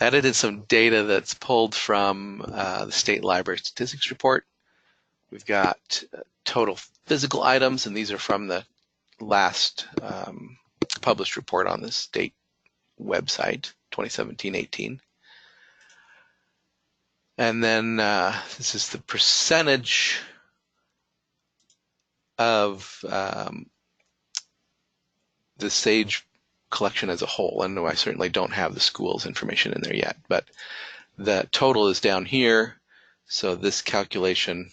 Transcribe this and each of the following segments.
Added in some data that's pulled from the State Library Statistics Report. We've got total physical items, and these are from the last published report on the state website, 2017-18. And then this is the percentage of the SAGE collection as a whole. And I certainly don't have the school's information in there yet, but the total is down here. So this calculation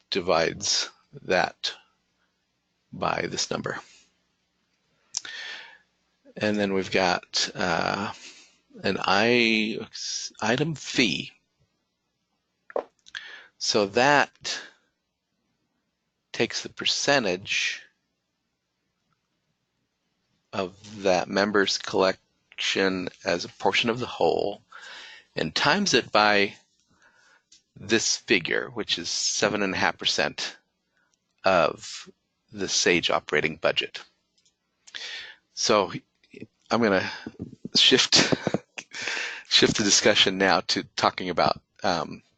divides that by this number. And then we've got an item fee. So that takes the percentage of that member's collection as a portion of the whole and times it by this figure, which is 7.5% of the SAGE operating budget. So I'm going to shift the discussion now to talking about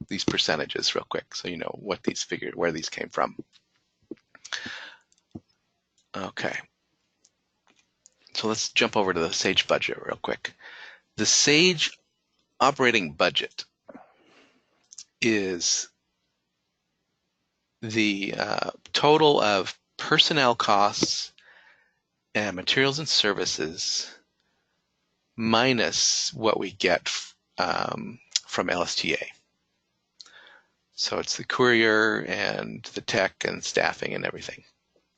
these percentages real quick, so you know what these figures, where these came from. Okay. So let's jump over to the SAGE budget real quick. The SAGE operating budget is the total of personnel costs and materials and services minus what we get from LSTA. So it's the courier and the tech and staffing and everything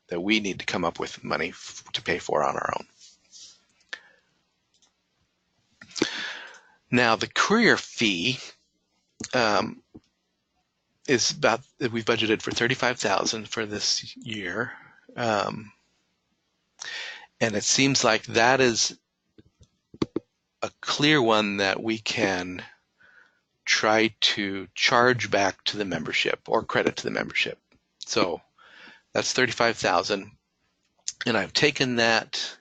that we need to come up with money to pay for on our own. Now the courier fee is about, we've budgeted for $35,000 for this year. And it seems like that is a clear one that we can try to charge back to the membership or credit to the membership. So that's $35,000, and I've taken that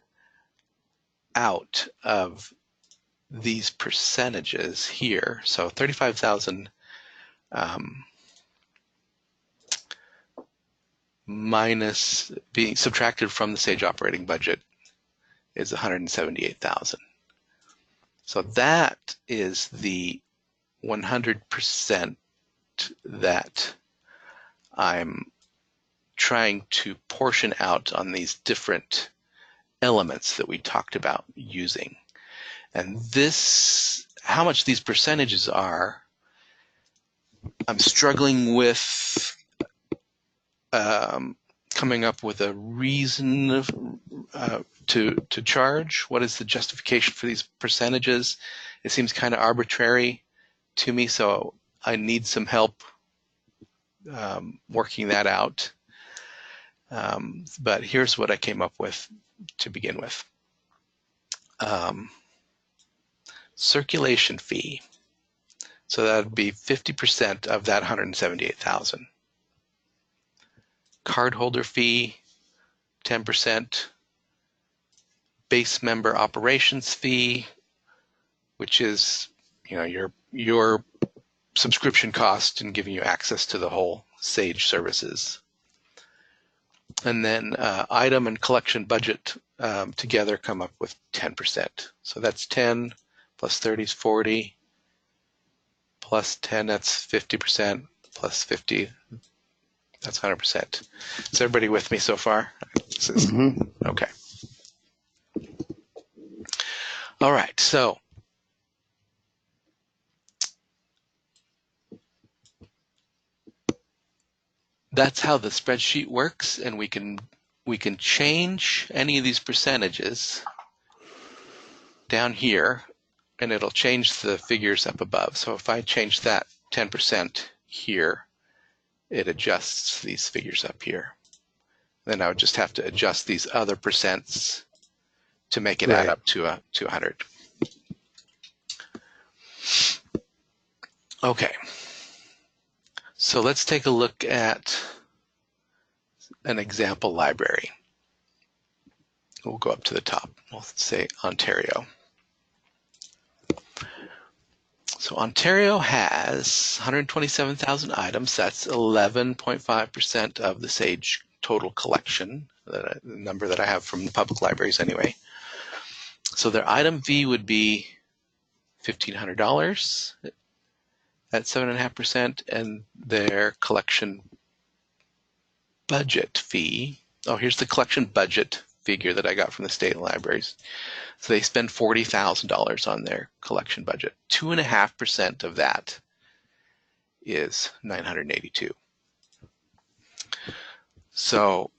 out of these percentages here. So 35,000 minus being subtracted from the SAGE operating budget is 178,000. So that is the 100% that I'm trying to portion out on these different elements that we talked about using. And this, how much these percentages are, I'm struggling with coming up with a reason to charge. What is the justification for these percentages? It seems kind of arbitrary to me, so I need some help working that out. But here's what I came up with to begin with. Circulation fee. So that would be 50% of that 178,000. Cardholder fee, 10%. Base member operations fee, which is, you know, your subscription cost and giving you access to the whole SAGE services. And then item and collection budget together come up with 10%. So that's 10 plus 30 is 40, plus 10, that's 50%, plus 50, that's 100%. Is everybody with me so far? Okay. All right, so that's how the spreadsheet works, and we can change any of these percentages down here, and it'll change the figures up above. So if I change that 10% here, it adjusts these figures up here. Then I would just have to adjust these other percents to make it add up to 100. Okay. So let's take a look at an example library. We'll go up to the top. We'll say Ontario. So Ontario has 127,000 items. That's 11.5% of the SAGE total collection, the number that I have from the public libraries anyway. So their item fee would be $1,500 at 7.5%, and their collection budget fee, oh, here's the collection budget figure that I got from the state libraries. So they spend $40,000 on their collection budget. 2.5% of that is $982. So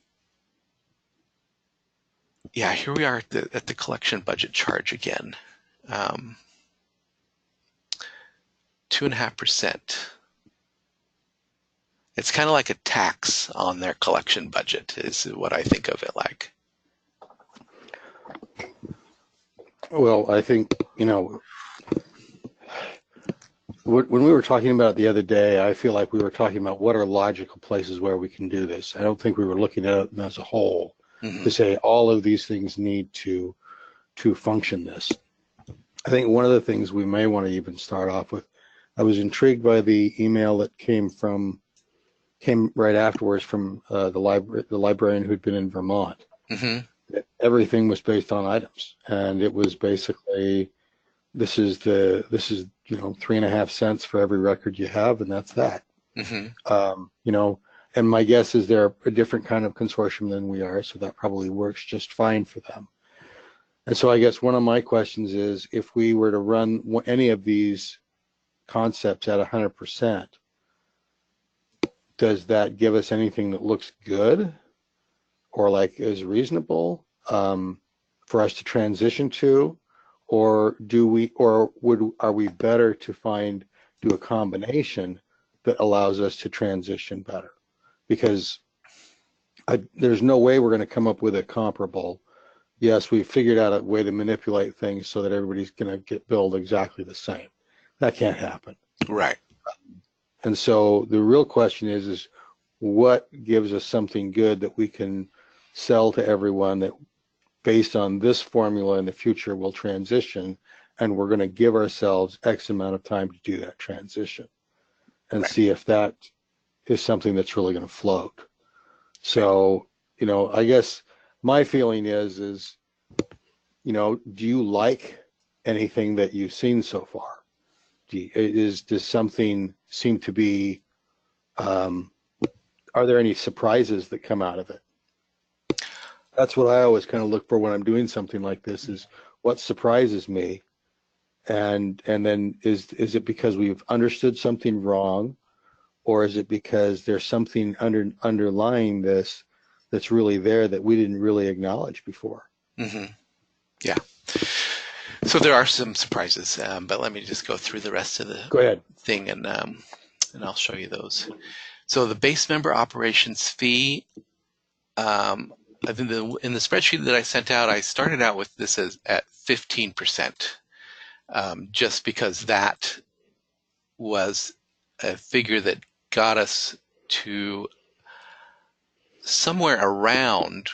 yeah, here we are at the collection budget charge again. 2.5%. It's kind of like a tax on their collection budget is what I think of it like. Well, I think, when we were talking about it the other day, I feel like we were talking about what are logical places where we can do this. I don't think we were looking at it as a whole to say all of these things need to function this. I think one of the things we may want to even start off with, I was intrigued by the email that came right afterwards from the librarian who'd been in Vermont. Everything was based on items, and it was basically this is 3.5 cents for every record you have, and that's that. And my guess is they're a different kind of consortium than we are, so that probably works just fine for them. And so I guess one of my questions is, if we were to run any of these concepts at 100%, does that give us anything that looks good or like is reasonable for us to transition to, or are we better to do a combination that allows us to transition better? Because there's no way we're going to come up with a comparable. Yes, we figured out a way to manipulate things so that everybody's going to get billed exactly the same. That can't happen. Right. And so the real question is what gives us something good that we can sell to everyone that based on this formula in the future will transition, and we're going to give ourselves X amount of time to do that transition and see if that is something that's really going to float. So, I guess my feeling is, do you like anything that you've seen so far? Does something seem to be, are there any surprises that come out of it? That's what I always kind of look for when I'm doing something like this, is what surprises me. And then is it because we've understood something wrong, or is it because there's something underlying this that's really there that we didn't really acknowledge before? Yeah. So there are some surprises, but let me just go through the rest of the thing, and I'll show you those. So the base member operations fee, I think in the spreadsheet that I sent out, I started out with this at 15%, just because that was a figure that got us to somewhere around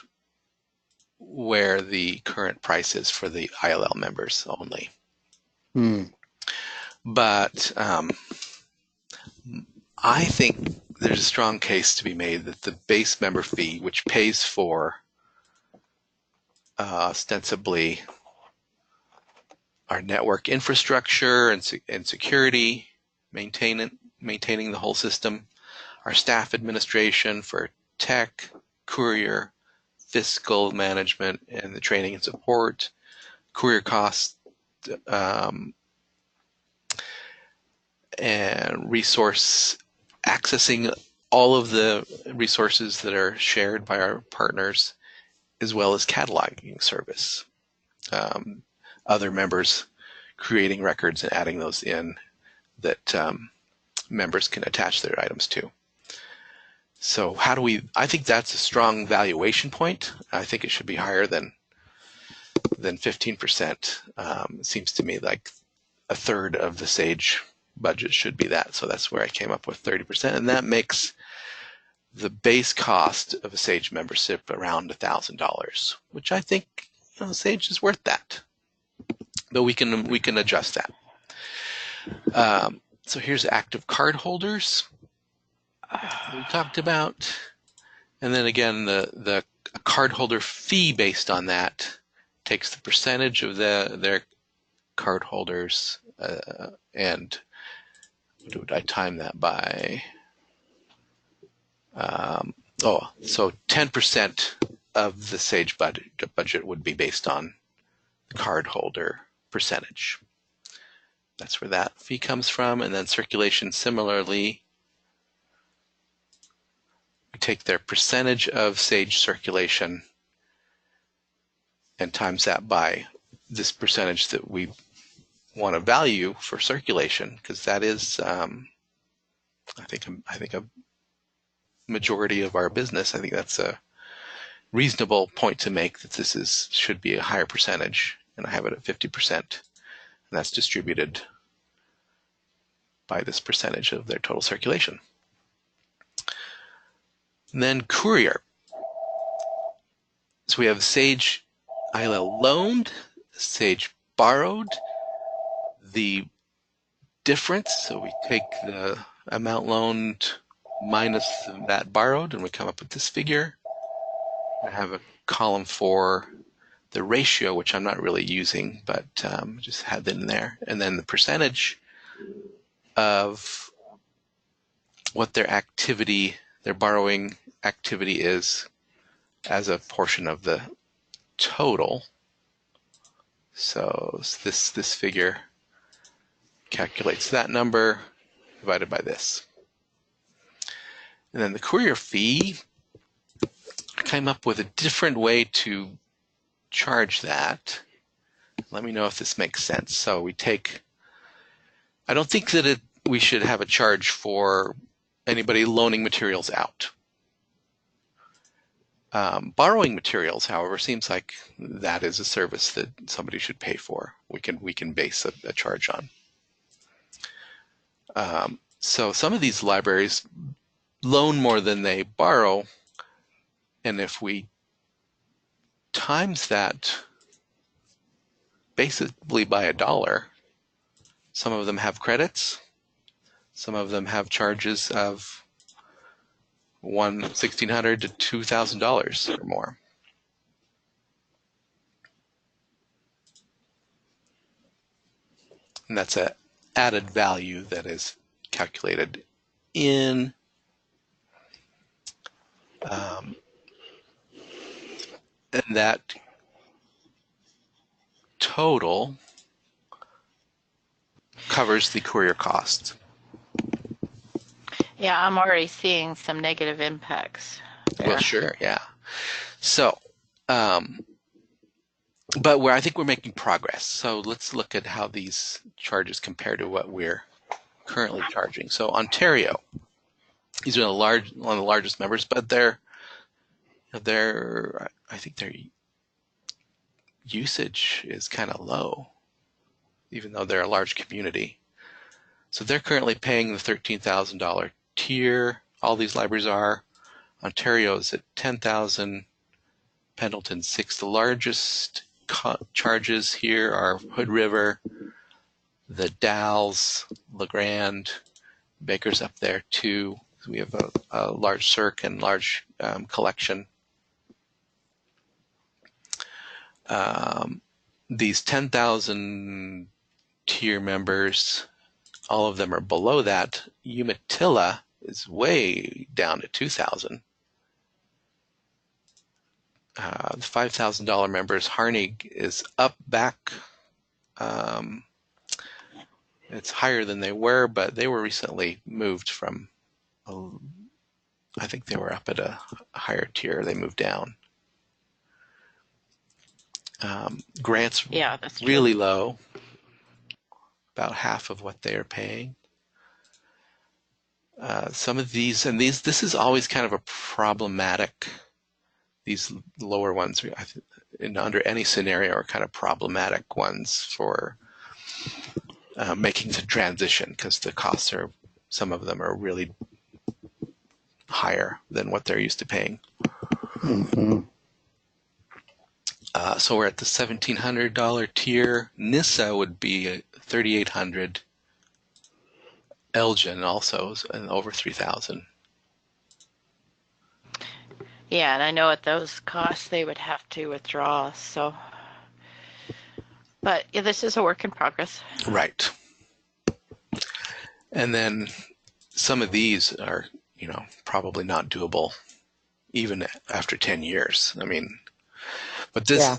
where the current price is for the ILL members only. But I think there's a strong case to be made that the base member fee, which pays for ostensibly our network infrastructure and security, maintaining the whole system, our staff administration for tech, courier, fiscal management, and the training and support, courier costs, and resource accessing all of the resources that are shared by our partners, as well as cataloging service. Other members creating records and adding those in that members can attach their items to. So I think that's a strong valuation point. I think it should be higher than 15%. It seems to me like a third of the SAGE budget should be that. So that's where I came up with 30%. And that makes the base cost of a SAGE membership around $1,000, which I think SAGE is worth that. Though we can adjust that. So here's active card holders we talked about. And then again, the cardholder fee based on that takes the percentage of their cardholders and what would I time that by? So 10% of the Sage budget would be based on the cardholder percentage. That's where that fee comes from. And then circulation, similarly, we take their percentage of Sage circulation and times that by this percentage that we want to value for circulation, because that is, I think a majority of our business. I think that's a reasonable point to make, that this should be a higher percentage, and I have it at 50%, and that's distributed by this percentage of their total circulation. And then courier. So we have Sage ILL loaned, Sage borrowed. The difference, so we take the amount loaned minus that borrowed, and we come up with this figure. I have a column for the ratio, which I'm not really using, but just had it in there. And then the percentage of what their activity, their borrowing activity is as a portion of the total. So this figure calculates that number divided by this. And then the courier fee, I came up with a different way to charge that. Let me know if this makes sense. So we take, I don't think that we should have a charge for anybody loaning materials out. Borrowing materials, however, seems like that is a service that somebody should pay for. We can base a charge on. So some of these libraries loan more than they borrow, and if we times that basically by $1, some of them have credits, some of them have charges of $1,600 to $2,000 or more. And that's an added value that is calculated in and that total covers the courier costs. Yeah, I'm already seeing some negative impacts there. Well, sure, yeah. So, but I think we're making progress. So let's look at how these charges compare to what we're currently charging. So Ontario, these are one of the largest members, but I think their usage is kind of low, even though they're a large community. So they're currently paying the $13,000 tier. All these libraries are. Ontario is at $10,000. Pendleton's 6th. The largest charges here are Hood River, the Dalles, LeGrand, Baker's up there too. We have a large circ and large collection. These 10,000 tier members, all of them are below that. Umatilla is way down to 2,000. The $5,000 members, Harnig is up back. It's higher than they were, but they were recently moved from, I think they were up at a higher tier. They moved down. Grants, Yeah, that's really low, about half of what they are paying. Some of these, and this is always kind of a problematic, these lower ones, under any scenario, are kind of problematic ones for making the transition, because the costs are, some of them are really higher than what they're used to paying. Mm-hmm. So we're at the $1,700 tier. NISA would be $3,800. Elgin also is over 3,000. Yeah, and I know at those costs they would have to withdraw. So, but yeah, this is a work in progress. Right. And then some of these are, probably not doable even after 10 years. I mean, but Yeah.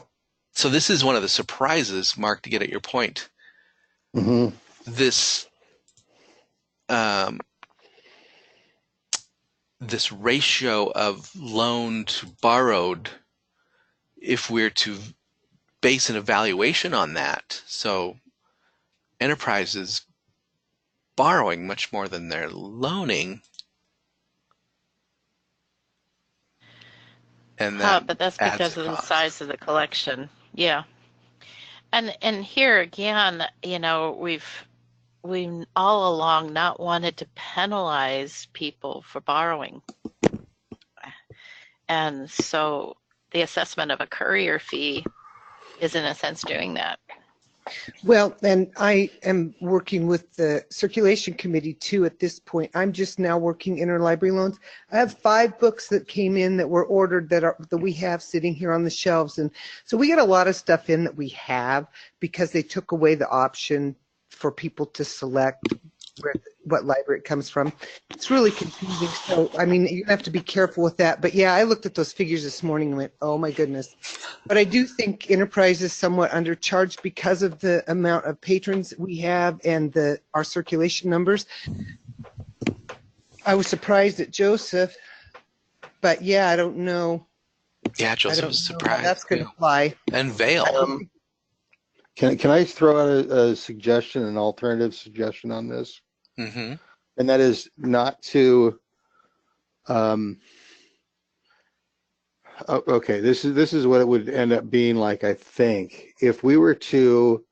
so this is one of the surprises, Mark, to get at your point. Mm-hmm. This, this ratio of loan to borrowed, if we're to base an evaluation on that, so enterprises borrowing much more than they're loaning, and that But that's adds because a of the cost. size of the collection. Yeah. And here again, we've all along not wanted to penalize people for borrowing. And so the assessment of a courier fee is in a sense doing that. Well, and I am working with the circulation committee too at this point. I'm just now working interlibrary loans. I have 5 books that came in that were ordered that we have sitting here on the shelves. And so we get a lot of stuff in that we have because they took away the option for people to select what library it comes from. It's really confusing. So, I mean, you have to be careful with that. But yeah, I looked at those figures this morning and went, oh my goodness. But I do think Enterprise is somewhat undercharged because of the amount of patrons we have and our circulation numbers. I was surprised at Joseph, but yeah, I don't know. Yeah, I Joseph don't was know how surprised. that's going to too. fly. And Vale. Can I throw out a suggestion, an alternative suggestion on this? Mm-hmm. And that is not to, okay, this is what it would end up being like, I think. If we were to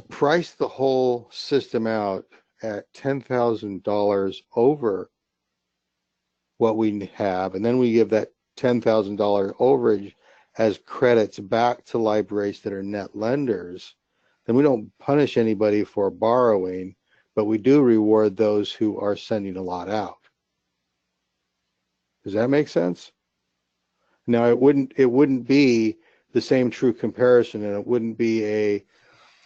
price the whole system out at $10,000 over what we have, and then we give that $10,000 overage as credits back to libraries that are net lenders, then we don't punish anybody for borrowing, but we do reward those who are sending a lot out. Does that make sense? Now, it wouldn't be the same true comparison, and it wouldn't be it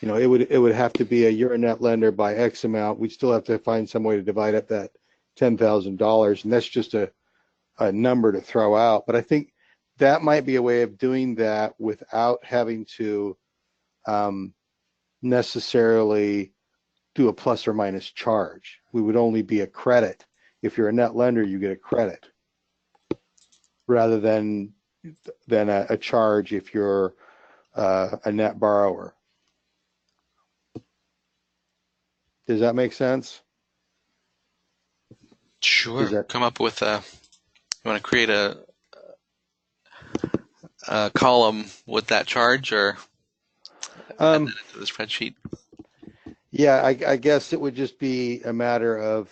would have to be you're a net lender by X amount. We'd still have to find some way to divide up that $10,000, and that's just a number to throw out. But I think that might be a way of doing that without having to necessarily do a plus or minus charge. We would only be a credit. If you're a net lender, you get a credit rather than a charge if you're a net borrower. Does that make sense? Sure. Come up with you want to create a column with that charge, or add that into the spreadsheet? Yeah, I guess it would just be a matter of,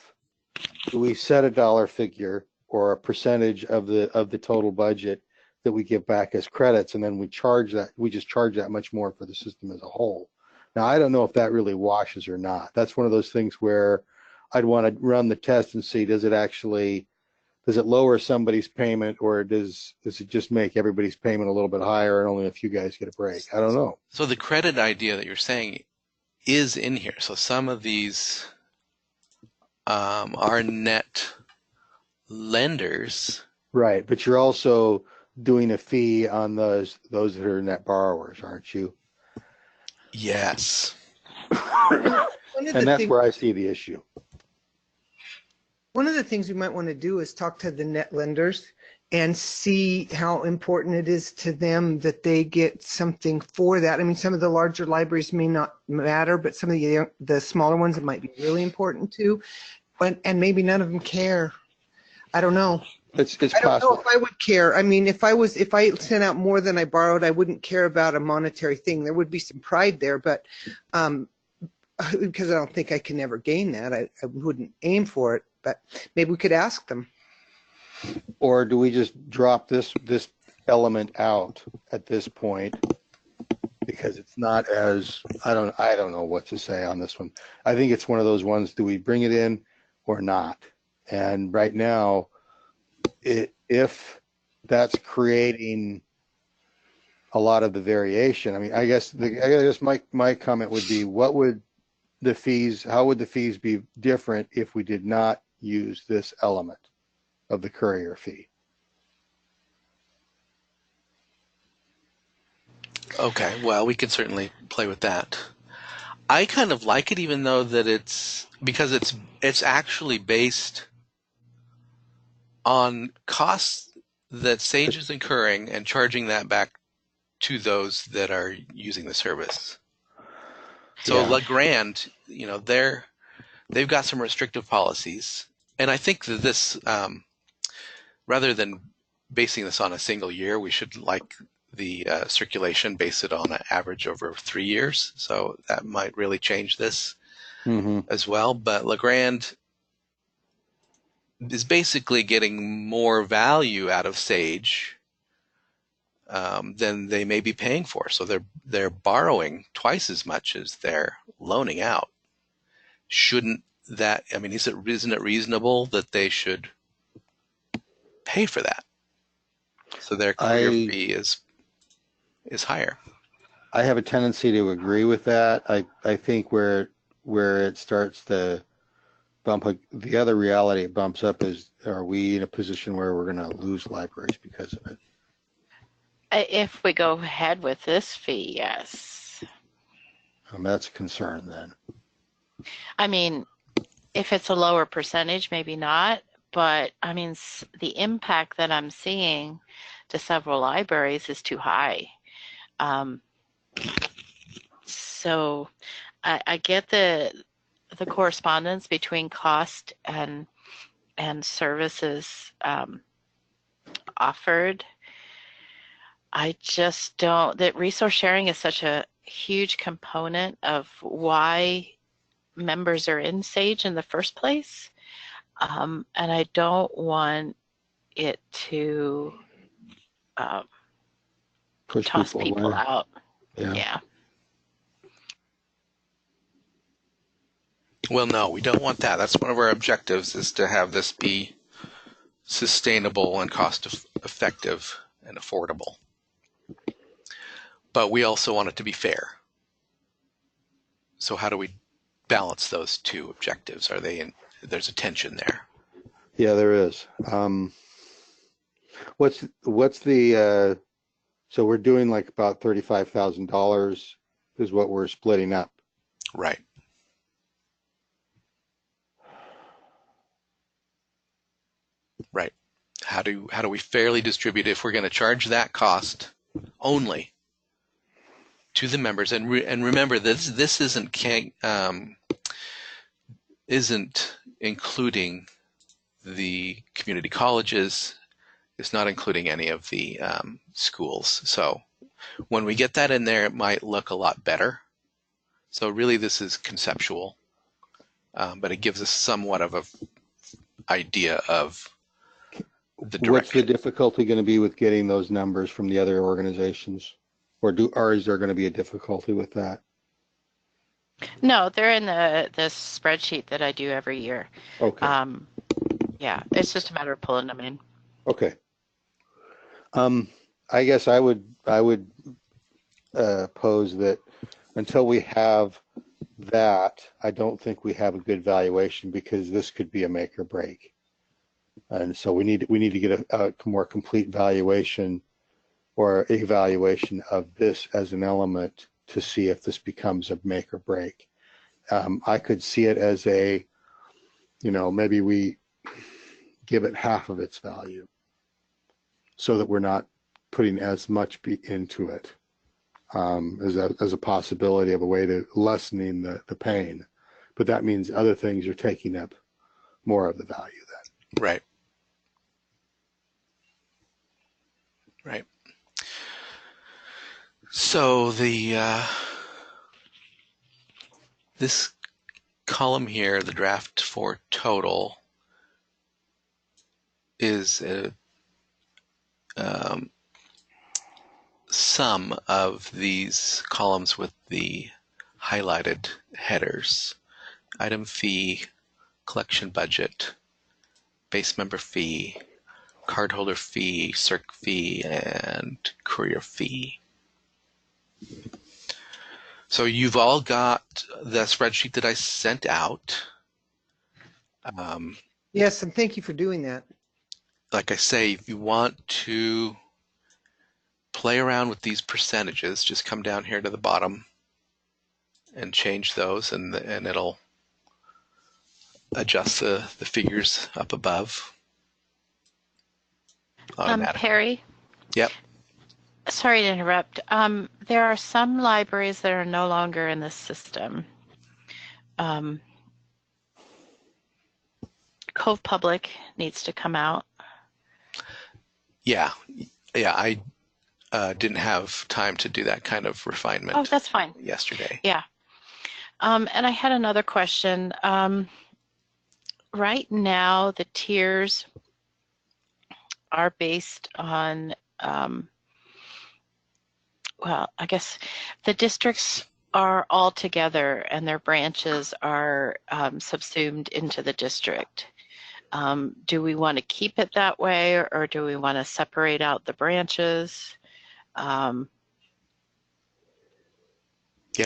do we set a dollar figure or a percentage of the total budget that we give back as credits, and then we just charge that much more for the system as a whole. Now, I don't know if that really washes or not. That's one of those things where I'd want to run the test and see, does it lower somebody's payment, or does it just make everybody's payment a little bit higher and only a few guys get a break? I don't know. So the credit idea that you're saying is in here. So some of these are net lenders. Right, but you're also doing a fee on those that are net borrowers, aren't you? Yes. And that's where I see the issue. One of the things we might want to do is talk to the net lenders and see how important it is to them that they get something for that. I mean, some of the larger libraries may not matter, but some of the smaller ones, it might be really important too. And maybe none of them care. I don't know. It's I don't possible. know if I would care. I mean, if I sent out more than I borrowed, I wouldn't care about a monetary thing. There would be some pride there, but because I don't think I can ever gain that, I wouldn't aim for it. But maybe we could ask them. Or do we just drop this element out at this point? because it's not as, I don't know what to say on this one. I think it's one of those ones, do we bring it in or not? And right now, if that's creating a lot of the variation, I mean, I guess my comment would be, how would the fees be different if we did not use this element of the courier fee? Okay, well, we can certainly play with that. I kind of like it, even though that because it's actually based on costs that Sage is incurring and charging that back to those that are using the service. So Yeah. LeGrand, they've got some restrictive policies, and I think that this, rather than basing this on a single year, we should, like the circulation, base it on an average over 3 years. So that might really change this as well. But LeGrand is basically getting more value out of Sage than they may be paying for. So they're borrowing twice as much as they're loaning out. Isn't it reasonable that they should pay for that? So their courier fee is higher. I have a tendency to agree with that. I think where it starts to bump up, the other reality it bumps up is, are we in a position where we're going to lose libraries because of it? If we go ahead with this fee, yes. That's a concern then. I mean, if it's a lower percentage, maybe not. But I mean, the impact that I'm seeing to several libraries is too high. So I get the correspondence between cost and services offered. I just don't, that resource sharing is such a huge component of why members are in Sage in the first place. And I don't want it to Push toss people away. out. Yeah. Well, no, we don't want that. That's one of our objectives, is to have this be sustainable and cost effective and affordable. But we also want it to be fair. So how do we balance those two objectives? There's a tension there. Yeah, there is. What's the so we're doing like about $35,000 is what we're splitting up. Right. Right. How do we fairly distribute if we're going to charge that cost only to the members? And remember, this isn't including the community colleges. It's not including any of the schools. So when we get that in there, it might look a lot better. So really, this is conceptual, but it gives us somewhat of a idea of the direction. What's the difficulty going to be with getting those numbers from the other organizations, or is there going to be a difficulty with that? No, they're in the spreadsheet that I do every year. Okay. Yeah, it's just a matter of pulling them in. Okay. I guess I would pose that until we have that, I don't think we have a good valuation, because this could be a make or break. And so we need to get a more complete valuation or evaluation of this as an element to see if this becomes a make or break. I could see it as maybe we give it half of its value so that we're not putting as much into it as a possibility of a way to lessening the pain. But that means other things are taking up more of the value then. Right. Right. So this column here, the draft for total, is some of these columns with the highlighted headers: item fee, collection budget, base member fee, cardholder fee, circ fee, and courier fee. So you've all got the spreadsheet that I sent out. Yes, and thank you for doing that. Like I say, if you want to play around with these percentages, just come down here to the bottom and change those, and it'll adjust the figures up above automatically. Perry? Yep. Sorry to interrupt. There are some libraries that are no longer in this system. Cove Public needs to come out. Yeah, I didn't have time to do that kind of refinement. Oh, that's fine. Yesterday. Yeah. And I had another question. Right now, the tiers are based on, well, I guess the districts are all together and their branches are subsumed into the district. Do we want to keep it that way, or do we want to separate out the branches? Yeah,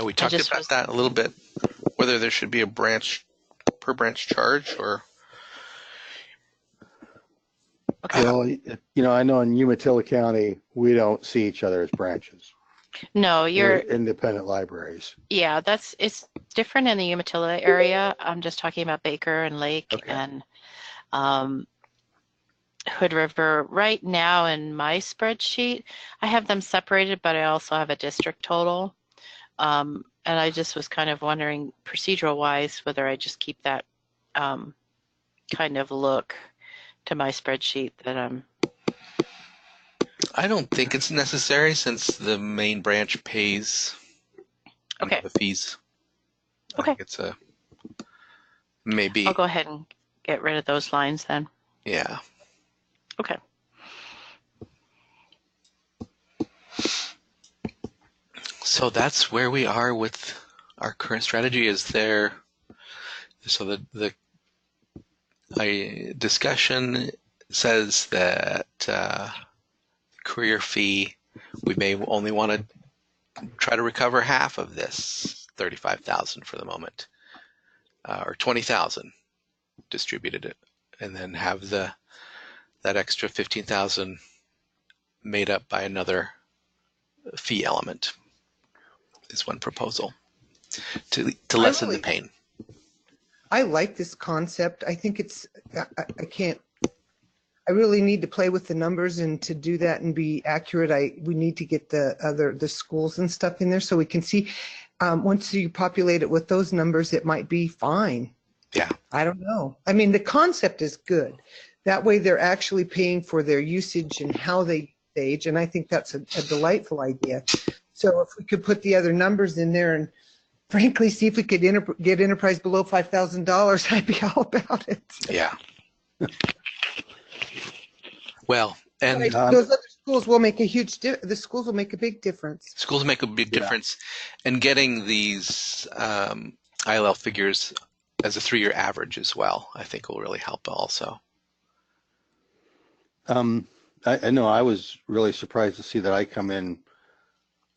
we talked about that a little bit, whether there should be a branch per branch charge or. Okay. Well, I know in Umatilla County, we don't see each other as branches. No, We're independent libraries. Yeah, it's different in the Umatilla area. I'm just talking about Baker and Lake and Hood River. Right now in my spreadsheet, I have them separated, but I also have a district total. And I just was kind of wondering, procedural-wise, whether I just keep that kind of look to my spreadsheet that I don't think it's necessary, since the main branch pays the fees. I think it's maybe. I'll go ahead and get rid of those lines then. Yeah. Okay. So that's where we are with our current strategy. So the discussion says that courier fee, we may only want to try to recover half of this $35,000 for the moment, or $20,000 distributed it, and then have that extra $15,000 made up by another fee element. Is one proposal to lessen the pain. I like this concept. I think I really need to play with the numbers, and to do that and be accurate, we need to get the schools and stuff in there so we can see. Once you populate it with those numbers, it might be fine. Yeah. I don't know. I mean, the concept is good. That way they're actually paying for their usage and how they stage, and I think that's a delightful idea. So if we could put the other numbers in there and frankly see if we could get enterprise below $5,000, I'd be all about it. Yeah. Well, and those other schools will make a huge the schools will make a big difference. Schools make a big difference, and getting these ILL figures as a 3-year average as well, I think will really help also. I know I was really surprised to see that I come in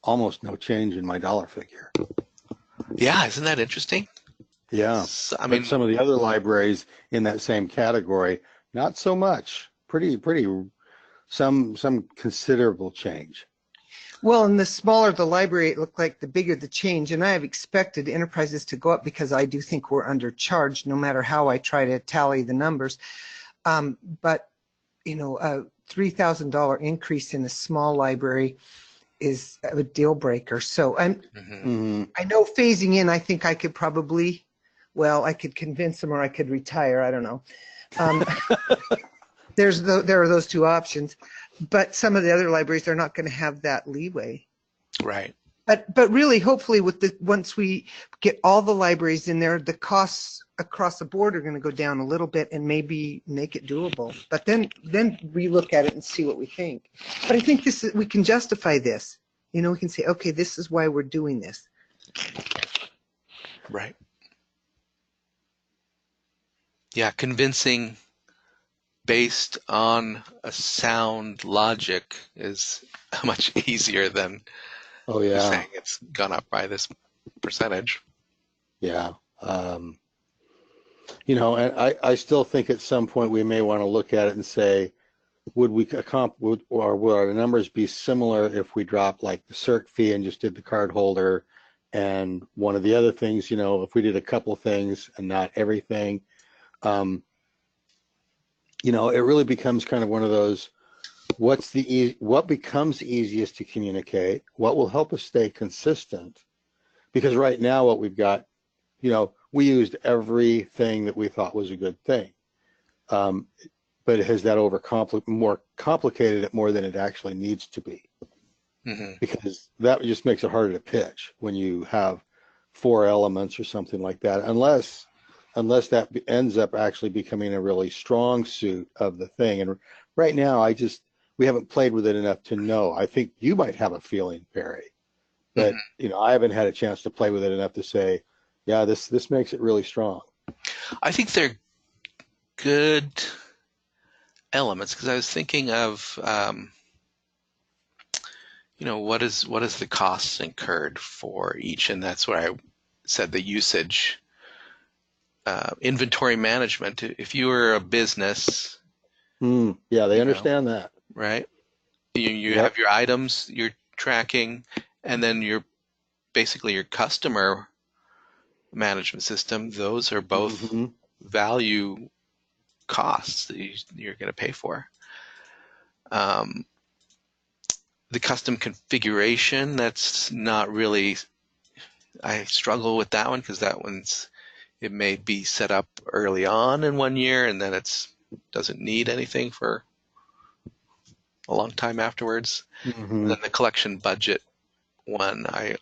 almost no change in my dollar figure. Yeah, isn't that interesting? Yeah. I mean, some of the other libraries in that same category, not so much. Pretty, some considerable change. Well, and the smaller the library, it looked like the bigger the change. And I have expected enterprises to go up because I do think we're undercharged no matter how I try to tally the numbers. But, a $3,000 increase in a small library is a deal breaker. So I know phasing in, I think I could probably, I could convince them or I could retire. I don't know. There are those two options, but some of the other libraries are not going to have that leeway. Right. But really, hopefully, once we get all the libraries in there, the costs across the board are going to go down a little bit and maybe make it doable. But then we look at it and see what we think. But I think we can justify this. You know, we can say, okay, this is why we're doing this. Right. Yeah, convincing based on a sound logic is much easier than Oh just yeah, saying it's gone up by this percentage. yeah. You know, and I still think at some point we may want to look at it and say, would our numbers be similar if we dropped like the CERC fee and just did the card holder? And one of the other things, you know, if we did a couple things and not everything, um, you know, it really becomes kind of one of those, what becomes easiest to communicate? What will help us stay consistent? Because right now what we've got, you know, we used everything that we thought was a good thing. Um, but has that more complicated it more than it actually needs to be? Hmm. Because that just makes it harder to pitch when you have 4 elements or something like that, unless that ends up actually becoming a really strong suit of the thing. And right now, we haven't played with it enough to know. I think you might have a feeling, Perry, but Hmm. you know, I haven't had a chance to play with it enough to say, yeah, this makes it really strong. I think they're good elements because I was thinking of, what is the costs incurred for each, and that's what I said. The usage, inventory management. If you were a business, Yeah, they you know, understand that. right? You Yep. have your items you're tracking, and then basically your customer management system. Those are both Hmm. value costs that you're going to pay for. Um, the custom configuration, that's not really, I struggle with that one because it may be set up early on in one year and then doesn't need anything for a long time afterwards. And Hmm. then the collection budget one I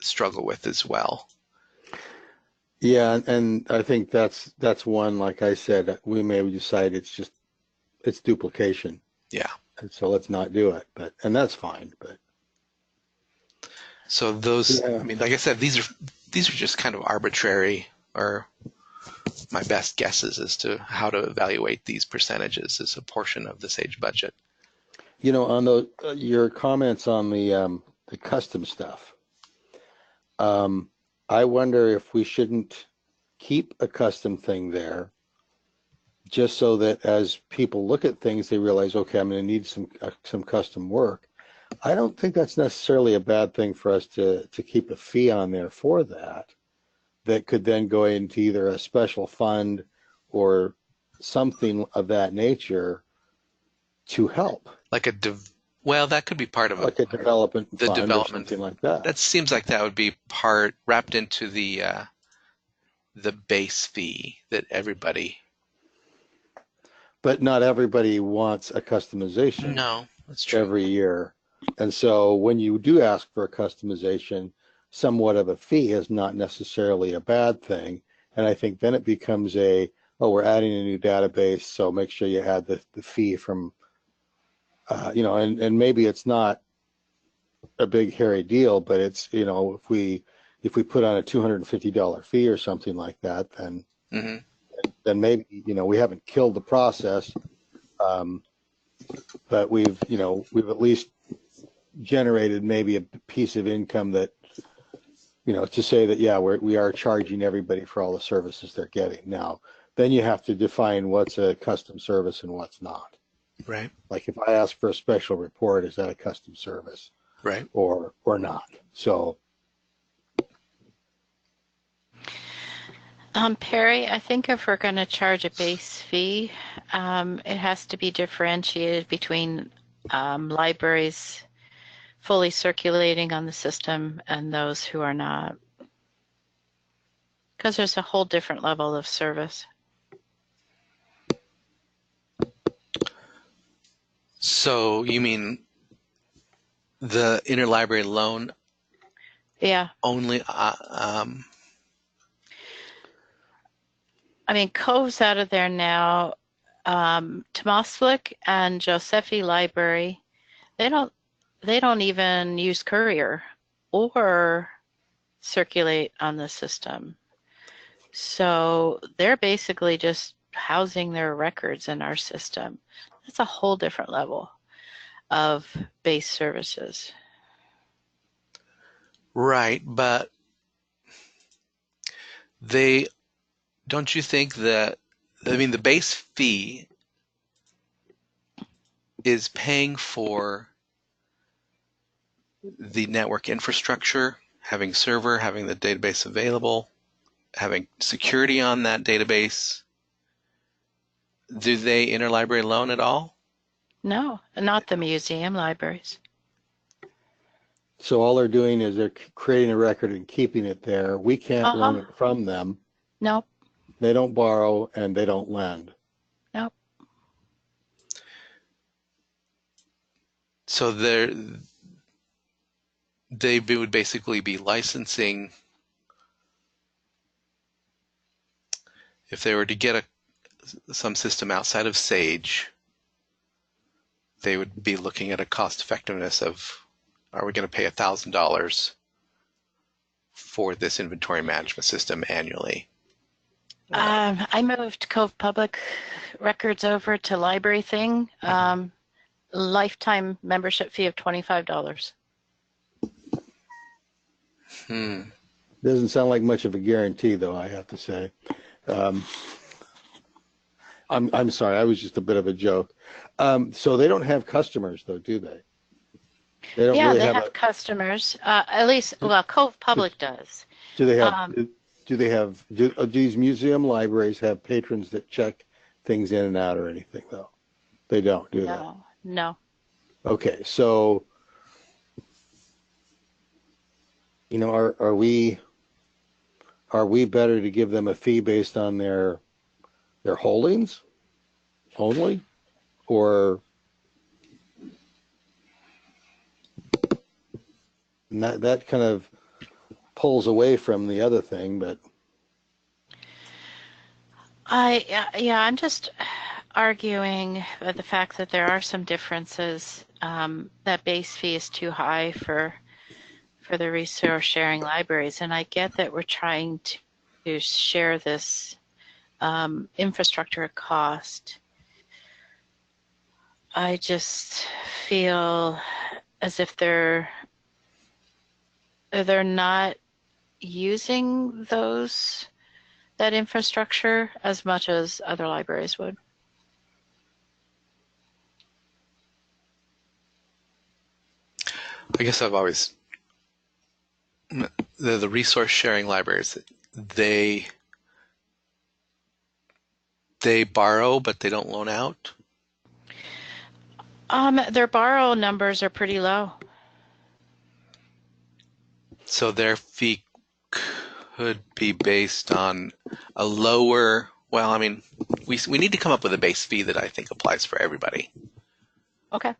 struggle with as well. Yeah, and I think that's one, like I said, we may decide it's duplication, Yeah. and so let's not do it. And that's fine. But So those, I yeah, mean, like I said, these are just kind of arbitrary, or my best guesses as to how to evaluate these percentages as a portion of the Sage budget. you know, on your comments on the custom stuff, um, I wonder if we shouldn't keep a custom thing there, just so that as people look at things, they realize, okay, I'm going to need some custom work. I don't think that's necessarily a bad thing for us to keep a fee on there for that. That could then go into either a special fund or something of that nature to help, Like well, that could be part of like a development the fund or development. something like that. That seems like that would be part wrapped into the base fee that everybody. But not everybody wants a customization No, that's true. every year. And so when you do ask for a customization, somewhat of a fee is not necessarily a bad thing. And I think then it becomes oh, we're adding a new database, so make sure you add the fee from, you know, and maybe it's not a big hairy deal, but it's, you know, if we put on a $250 fee or something like that, Hmm. then maybe, you know, we haven't killed the process, um, but we've at least generated maybe a piece of income that, you know, to say that, yeah, we are charging everybody for all the services they're getting. Now, then you have to define what's a custom service and what's not. Right. Like if I ask for a special report, is that a custom service Right. or not? So, Perry, I think if we're going to charge a base fee, it has to be differentiated between libraries fully circulating on the system and those who are not, because there's a whole different level of service. So you mean the interlibrary loan Yeah. only? I mean, Cove's out of there now. Tomosvik and Josephi Library, they don't they don't even use Courier or circulate on the system. So they're basically just housing their records in our system. That's a whole different level of base services. Right, but they don't you think that, I mean, the base fee is paying for the network infrastructure, having server, having the database available, having security on that database. Do they interlibrary loan at all? No, not the museum libraries. So all they're doing is they're creating a record and keeping it there. We can't loan Uh-huh. it from them. Nope, They don't borrow and they don't lend. nope. So they would basically be licensing, if they were to get some system outside of Sage, they would be looking at a cost effectiveness of, are we going to pay $1,000 for this inventory management system annually? I moved Cove Public Records over to Library Thing. Lifetime membership fee of $25. Doesn't sound like much of a guarantee, though, I have to say. I'm sorry, I was just a bit of a joke. So they don't have customers, though, do they? They don't Yeah, really they have have customers. At least, well, Cove Public does. do they have, do these museum libraries have patrons that check things in and out or anything, though? They don't, do No. they? Okay, so, are we better to give them a fee based on their holdings only, or that kind of pulls away from the other thing, but I'm just arguing the fact that there are some differences. That base fee is too high for the resource sharing libraries, and I get that we're trying to share this infrastructure cost. I just feel as if they're not using that infrastructure as much as other libraries would. I guess I've always, the resource sharing libraries, they borrow, but they don't loan out. Their borrow numbers are pretty low. So their fee could be based on a lower, well, I mean, we need to come up with a base fee that I think applies for everybody. Okay.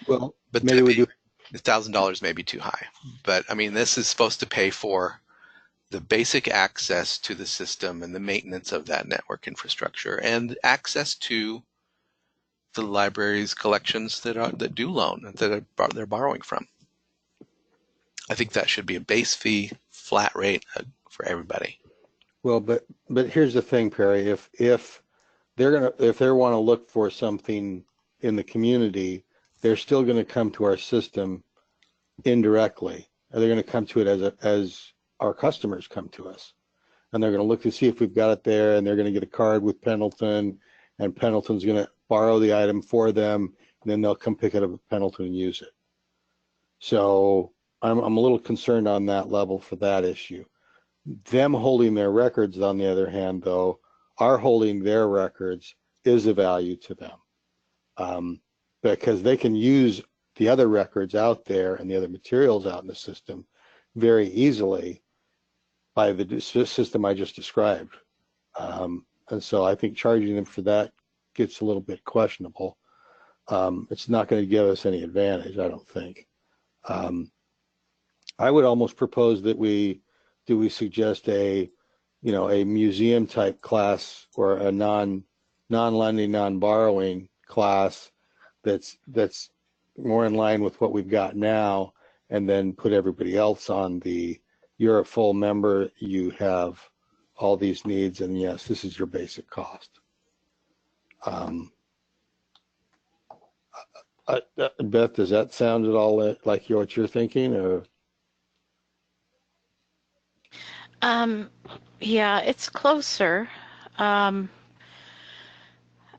well, But maybe we do. $1,000 may be too high. But I mean, this is supposed to pay for the basic access to the system and the maintenance of that network infrastructure and access to the library's collections that do loan, that they're borrowing from. I think that should be a base fee, flat rate for everybody. Well, but here's the thing, Perry. If they want to look for something in the community, they're still going to come to our system indirectly. They're going to come to it as our customers come to us, and they're going to look to see if we've got it there, and they're going to get a card with Pendleton, and Pendleton's going to borrow the item for them, and then they'll come pick it up at Pendleton and use it. So I'm a little concerned on that level for that issue. Them holding their records, on the other hand, though, our holding their records is a value to them, because they can use the other records out there and the other materials out in the system very easily by the system I just described. And so I think charging them for that gets a little bit questionable. It's not going to give us any advantage, I don't think. I would almost propose that we suggest a museum type class or a non-lending, non-borrowing class that's more in line with what we've got now, and then put everybody else on the, you're a full member, you have all these needs, and yes, this is your basic cost. Beth, does that sound at all like what you're thinking? Or? Yeah, it's closer. And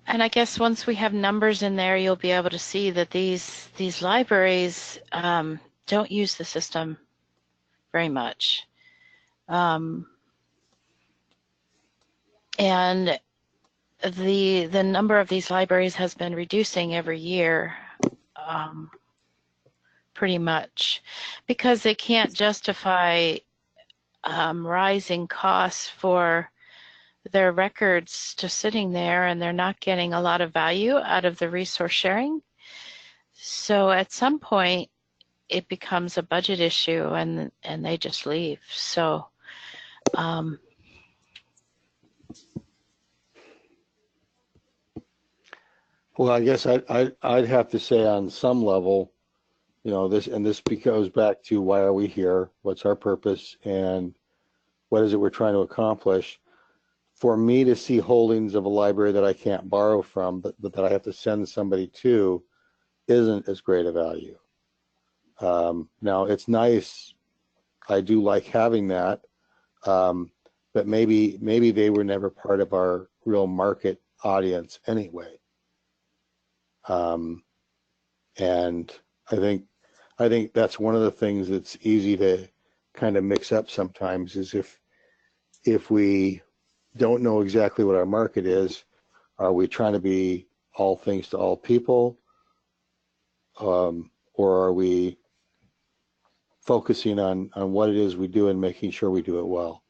I guess once we have numbers in there, you'll be able to see that these libraries don't use the system very much. And the number of these libraries has been reducing every year, pretty much, because they can't justify rising costs for their records just sitting there, and they're not getting a lot of value out of the resource sharing. So at some point, it becomes a budget issue, and they just leave. So. Well, I guess I'd have to say on some level, this goes back to why are we here? What's our purpose? And what is it we're trying to accomplish? For me to see holdings of a library that I can't borrow from, but that I have to send somebody to, isn't as great a value. Now, it's nice. I do like having that, but maybe they were never part of our real market audience anyway. And I think that's one of the things that's easy to kind of mix up sometimes, is if we don't know exactly what our market is, are we trying to be all things to all people, or are we focusing on what it is we do and making sure we do it well?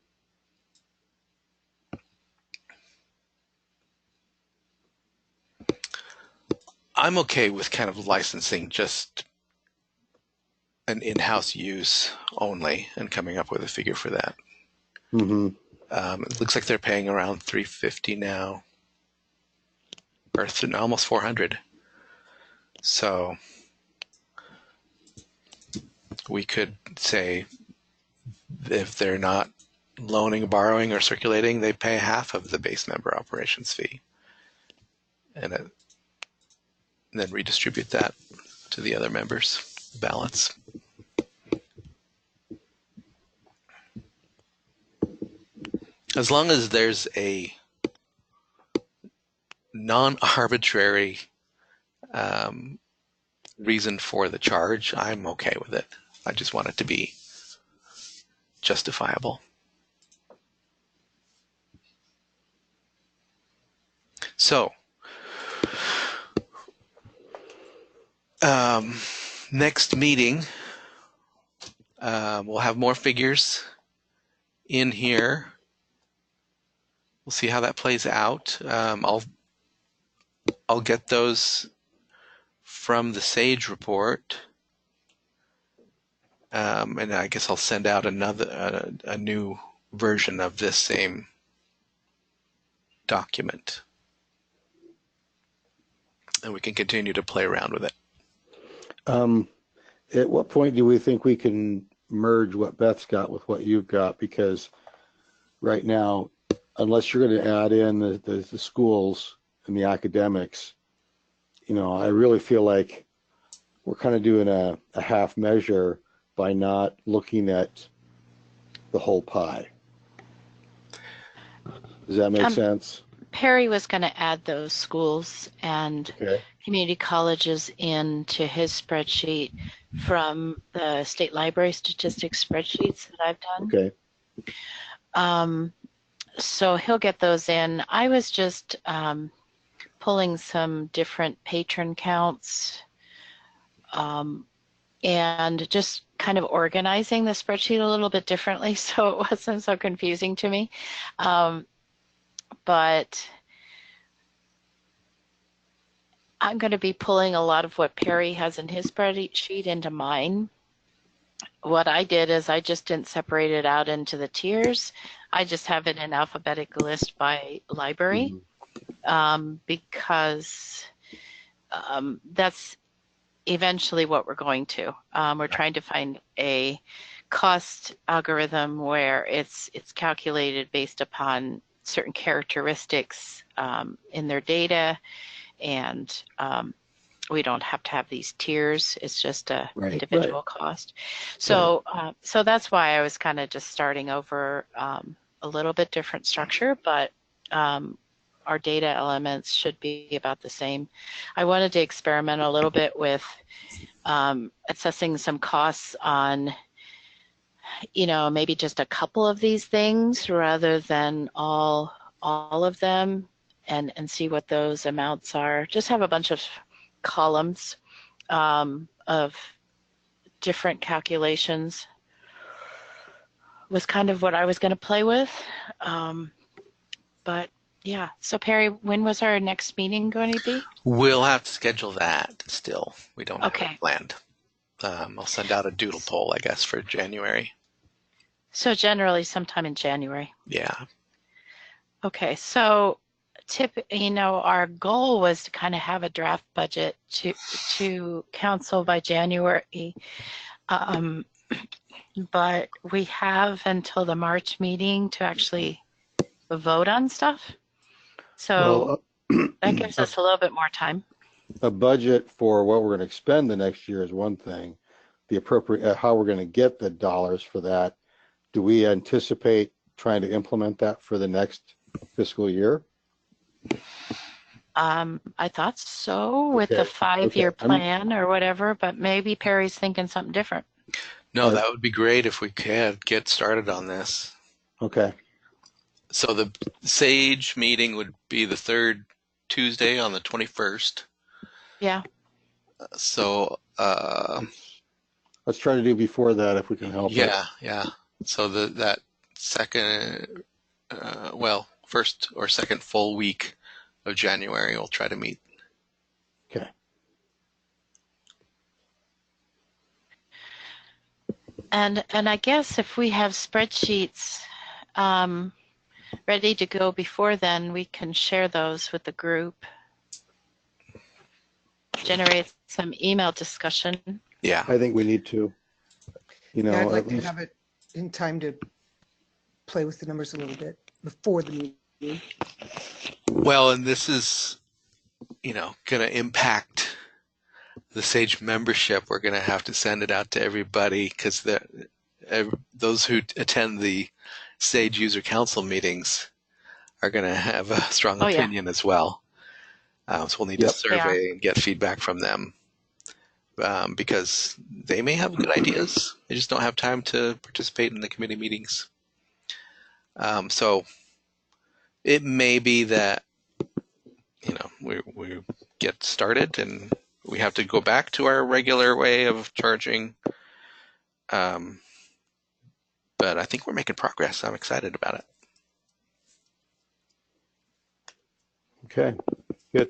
I'm okay with kind of licensing just an in-house use only and coming up with a figure for that. Mm-hmm. It looks like they're paying around $350 now, or almost $400. So we could say if they're not loaning, borrowing, or circulating, they pay half of the base member operations fee, and then redistribute that to the other members' balance. As long as there's a non-arbitrary reason for the charge, I'm okay with it. I just want it to be justifiable. So, next meeting, we'll have more figures in here. We'll see how that plays out. I'll get those from the SAGE report, and I guess I'll send out a new version of this same document, and we can continue to play around with it. At what point do we think we can merge what Beth's got with what you've got? Because right now, unless you're going to add in the schools and the academics, I really feel like we're kind of doing a half measure by not looking at the whole pie. Does that make sense? Perry was going to add those schools and community colleges into his spreadsheet from the state library statistics spreadsheets that I've done. Okay. So he'll get those in. I was just pulling some different patron counts and just kind of organizing the spreadsheet a little bit differently so it wasn't so confusing to me. But I'm going to be pulling a lot of what Perry has in his spreadsheet into mine. What I did is I just didn't separate it out into the tiers. I just have it in alphabetic list by library, because that's eventually what we're going to. We're trying to find a cost algorithm where it's calculated based upon certain characteristics in their data, and we don't have to have these tiers. It's just a Right. individual cost. So so that's why I was kind of just starting over a little bit different structure, but our data elements should be about the same. I wanted to experiment a little bit with assessing some costs on, you know, maybe just a couple of these things rather than all of them, and see what those amounts are. Just have a bunch of columns of different calculations was kind of what I was going to play with. But yeah, so Perry, when was our next meeting going to be? We'll have to schedule that still. We don't have Okay. it planned. I'll send out a doodle poll, I guess, for January. So generally sometime in January. Yeah. Okay, so you know, our goal was to kind of have a draft budget to council by January, but we have until the March meeting to actually vote on stuff. So that gives us a little bit more time. A budget for what we're going to expend the next year is one thing. The appropriate, how we're going to get the dollars for that. Do we anticipate trying to implement that for the next fiscal year? I thought so with the Okay. 5-year Okay. plan or whatever, but maybe Perry's thinking something different. No, that would be great if we could get started on this. Okay. So the SAGE meeting would be the third Tuesday on the 21st. Yeah. So Let's try to do before that if we can help it. yeah. So that second, first or second full week of January, we'll try to meet. Okay. And I guess if we have spreadsheets ready to go before then, we can share those with the group. Generate some email discussion. Yeah. I think we need to, you know, Yeah, I'd like at to least, have it in time to play with the numbers a little bit before the meeting. Well, and this is, you know, going to impact the SAGE membership. We're going to have to send it out to everybody because those who attend the SAGE User Council meetings are going to have a strong opinion as well. So we'll need to survey and get feedback from them because they may have good ideas. They just don't have time to participate in the committee meetings. So it may be that, you know, we get started and we have to go back to our regular way of charging. But I think we're making progress. I'm excited about it. okay, good.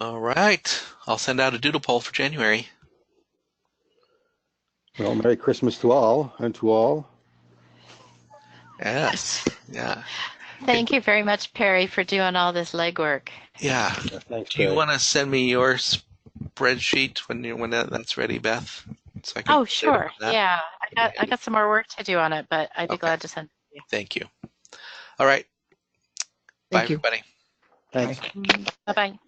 All right. I'll send out a doodle poll for January. Well, Merry Christmas to all and to all. Yes. Yeah. Thank you very much, Perry, for doing all this legwork. Yeah. Thanks, Do you Barry. want to send me your spreadsheet when that's ready, Beth? So I can Oh, sure. Yeah, I got some more work to do on it, but I'd be glad to send it to you. Thank you. All right. Thank Bye, you. everybody. Thanks. Bye-bye.